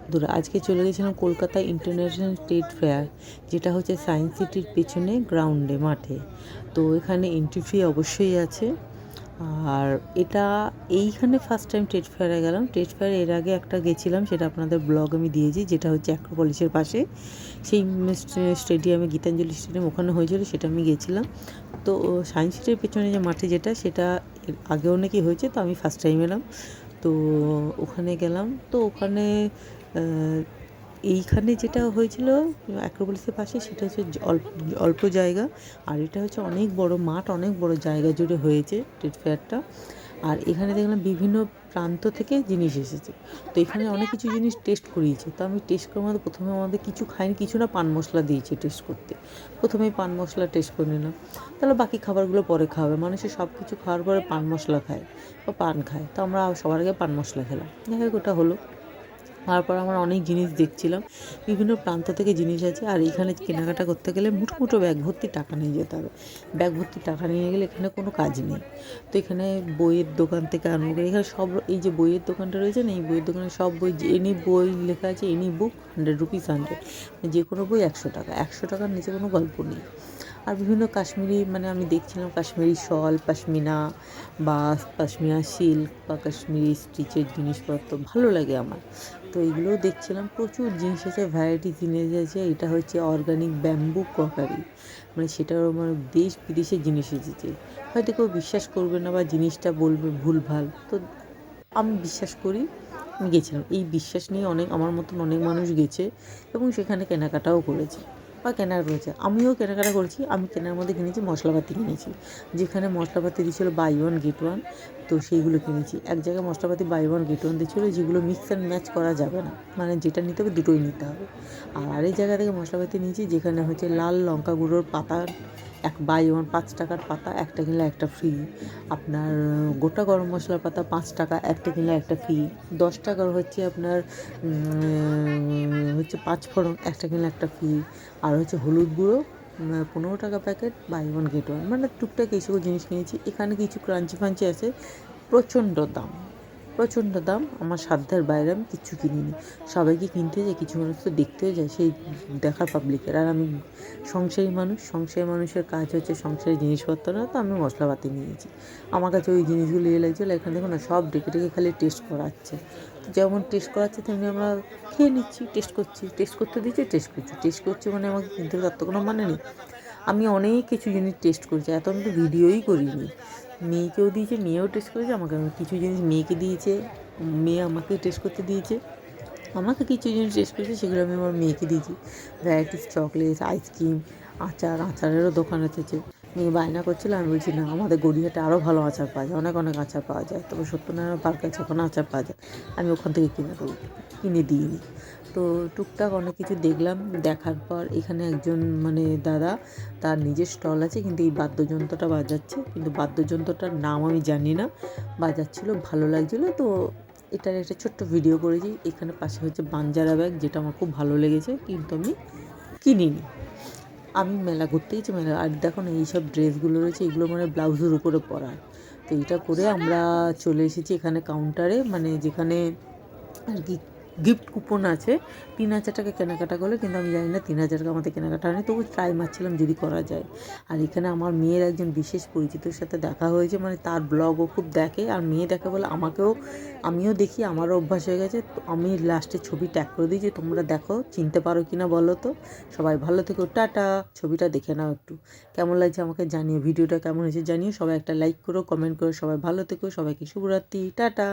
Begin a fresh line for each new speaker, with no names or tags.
বন্ধুরা আজকে চলে গেছিলাম কলকাতা ইন্টারন্যাশনাল ট্রেড ফেয়ার, যেটা হচ্ছে সায়েন্স সিটির পেছনে গ্রাউন্ডে মাঠে। তো এখানে এন্ট্রি ফি অবশ্যই আছে। আর এটা এইখানে ফার্স্ট টাইম ট্রেড ফেয়ারে গেলাম। ট্রেড ফেয়ার এর আগে একটা গেছিলাম, সেটা আপনাদের ব্লগ আমি দিয়েছি, যেটা হচ্ছে অ্যাক্রোপলিসের পাশে সেই স্টেডিয়ামে, গীতাঞ্জলি স্টেডিয়াম ওখানে হয়েছিল, সেটা আমি গেছিলাম। তো সায়েন্স সিটির পেছনে যে মাঠে যেটা, সেটা এর আগেও নাকি হয়েছে, তো আমি ফার্স্ট টাইম এলাম। তো ওখানে গেলাম। তো ওখানে এইখানে যেটা হয়েছিল অ্যাক্রোপলিসের পাশে, সেটা হচ্ছে অল্প জায়গা, আর এটা হচ্ছে অনেক বড় মাঠ, অনেক বড় জায়গা জুড়ে হয়েছে ট্রেড ফেয়ারটা। আর এখানে দেখলাম বিভিন্ন প্রান্ত থেকে জিনিস এসেছে। তো এখানে অনেক কিছু জিনিস টেস্ট করিয়েছে। তো আমি টেস্ট করার মধ্যে প্রথমে আমাদের কিছু খাইনি, কিছু না পান মশলা দিয়েছে টেস্ট করতে। প্রথমেই পান মশলা টেস্ট করে নিলাম। তাহলে বাকি খাবারগুলো পরে খাবে, মানুষের সব কিছু খাওয়ার পরে পান মশলা খায় বা পান খায়, তো আমরা সবার আগে পান মশলা খেলাম। যাই হোক, ওটা হলো। তারপর আমরা অনেক জিনিস দেখছিলাম, বিভিন্ন প্রান্ত থেকে জিনিস আছে। আর এখানে কেনাকাটা করতে গেলে মুঠো ব্যাগ ভর্তি টাকা নিয়ে যেতে হবে। ব্যাগ ভর্তি টাকা নিয়ে গেলে এখানে কোনো কাজ নেই। তো এখানে বইয়ের দোকান থেকে আরম্ভ করে এখানে সব, এই যে বইয়ের দোকানটা রয়েছে না, এই বইয়ের দোকানে সব বই, এনি বই লেখা আছে, এনি বুক 100 রুপিস 100, যে কোনো বই 100 টাকা, 100 টাকার নিচে কোনো গল্প নেই। আর বিভিন্ন কাশ্মীরি, মানে আমি দেখছিলাম কাশ্মীরি শল, পশমিনা বা পশমিনা সিল্ক বা কাশ্মীরি স্টিচের জিনিসপত্র, ভালো লাগে আমার। তো এইগুলোও দেখছিলাম। প্রচুর জিনিস আছে, ভ্যারাইটি জিনিস আছে। এটা হচ্ছে অর্গানিক ব্যাম্বু ক্রকারি, মানে সেটার মানে দেশ বিদেশের জিনিস এসেছে। হয়তো কেউ বিশ্বাস করবে না বা জিনিসটা বলবে ভুলভাল, তো আমি বিশ্বাস করি। আমি গেছিলাম এই বিশ্বাস নিয়ে, অনেক আমার মতন অনেক মানুষ গেছে এবং সেখানে কেনাকাটাও করেছে বা কেনাকাটা করেছে। আমিও কেনাকাটা করেছি। আমি কেনার মধ্যে কিনেছি মশলাপাতি কিনেছি, যেখানে মশলাপাতি দিয়েছিলো বাই ওয়ান গেট ওয়ান, তো সেইগুলো কিনেছি। এক জায়গায় মশলাপাতি বাই ওয়ান গেট ওয়ান দিচ্ছিলো, যেগুলো মিক্স অ্যান্ড ম্যাচ করা যাবে না, মানে যেটা নিতে হবে দুটোই নিতে হবে। আর আরেক জায়গা থেকে মশলাপাতি নিয়েছি, যেখানে হচ্ছে লাল লঙ্কা গুঁড়োর পাতা, এক বাই ওয়ান 5 টাকার পাতা, একটা কিনলে একটা ফ্রি। আপনার গোটা গরম মশলার পাতা 5 টাকা, একটা কিনলে একটা ফ্রি। 10 টাকার হচ্ছে আপনার হচ্ছে 5 ফোড়ন, একটা কিনলে একটা ফ্রি। আর হচ্ছে হলুদ গুঁড়ো 15 টাকা packet, buy one get one. মানে টুকটাক এইসব জিনিস কিনেছি। এখানে কিছু ক্রাঞ্চি ফাঞ্চি আছে, প্রচণ্ড দাম, প্রচণ্ড দাম। আমার সাধ্যের বাইরে আমি কিচ্ছু কিনিনি। সবাইকে কিনতে যায়, কিছু মানুষ তো দেখতেও যায়, সেই দেখার পাবলিকের। আর আমি সংসারী মানুষ, সংসারী মানুষের কাজ হচ্ছে সংসারের জিনিসপত্র না, তো আমি মশলাপাতি নিয়েছি। আমার কাছে ওই জিনিসগুলো লাগছিলো। এখানে দেখুন না, সব ডেকে খালি টেস্ট করাচ্ছে। যেমন টেস্ট করাচ্ছে তেমনি আমরা খেয়ে নিচ্ছি, টেস্ট করছি, টেস্ট করতে দিচ্ছি, টেস্ট করছি। টেস্ট করছি মানে আমাকে কিনতে হবে তার তো কোনো মানে নেই। আমি অনেক কিছু জিনিস টেস্ট করেছি, এত আমি তো ভিডিওই করিনি। মেয়েকেও দিয়েছে, মেয়েও টেস্ট করেছে, আমাকে কিছু জিনিস মেয়েকে দিয়েছে, মেয়ে আমাকে টেস্ট করতে দিয়েছে। আমাকে কিছু জিনিস টেস্ট করেছে, সেগুলো আমি আমার মেয়েকে দিয়েছি। ভ্যারাইটিস চকলেট, আইসক্রিম, আচারেরও দোকান আছে। মেয়ে বায়না করছিলো, আমি বলছি না, আমাদের গড়িয়াতে আরও ভালো আচার পাওয়া যায়, অনেক আচার পাওয়া যায়। তবে সত্যনারায়ণ পার্কে আছে, ওখানে আচার পাওয়া যায়, আমি ওখান থেকে কিনে দিইনি। তো টুকটাক অনেক কিছু দেখলাম। দেখার পর এখানে একজন মানে দাদা, তার নিজের স্টল আছে, কিন্তু এই বাদ্যযন্ত্রটা বাজাচ্ছে, কিন্তু বাদ্যযন্ত্রটার নাম আমি জানি না। বাজাচ্ছিলো, ভালো লাগছিলো। তো এটার একটা ছোট্ট ভিডিও করেছি। এখানে পাশে হচ্ছে বাঞ্জারা ব্যাগ, যেটা আমার খুব ভালো লেগেছে, কিন্তু আমি কিনিনি। আমি মেলা ঘুরতে গেছি, মেলা। আর দেখো না, এইসব ড্রেসগুলো রয়েছে, এগুলো মানে ব্লাউজের উপরে পরার। তো এটা করে আমরা চলে এসেছি এখানে কাউন্টারে, মানে যেখানে আর কি গিফট কুপন আছে 3,000 টাকা কেনাকাটা করলে, কিন্তু আমি জানি না 3,000 টাকা আমাদের কেনাকাটা হয়নি, তবু ট্রাই মারছিলাম যদি করা যায়। আর এখানে আমার মেয়ের একজন বিশেষ পরিচিতর সাথে দেখা হয়েছে, মানে তার ব্লগও খুব দেখে, আর মেয়ে দেখে বলে আমিও দেখি, আমারও অভ্যাস হয়ে গেছে। তো আমি লাস্টে ছবি ট্যাগ করে দিয়েছি, তোমরা দেখো চিনতে পারো কি না বলো তো। সবাই ভালো থেকো, টাটা। ছবিটা দেখে নাও একটু, কেমন লাগছে আমাকে জানিও, ভিডিওটা কেমন হয়েছে জানিও। সবাই একটা লাইক করো, কমেন্ট করো। সবাই ভালো থেকো, সবাইকে শুভরাত্রি, টাটা।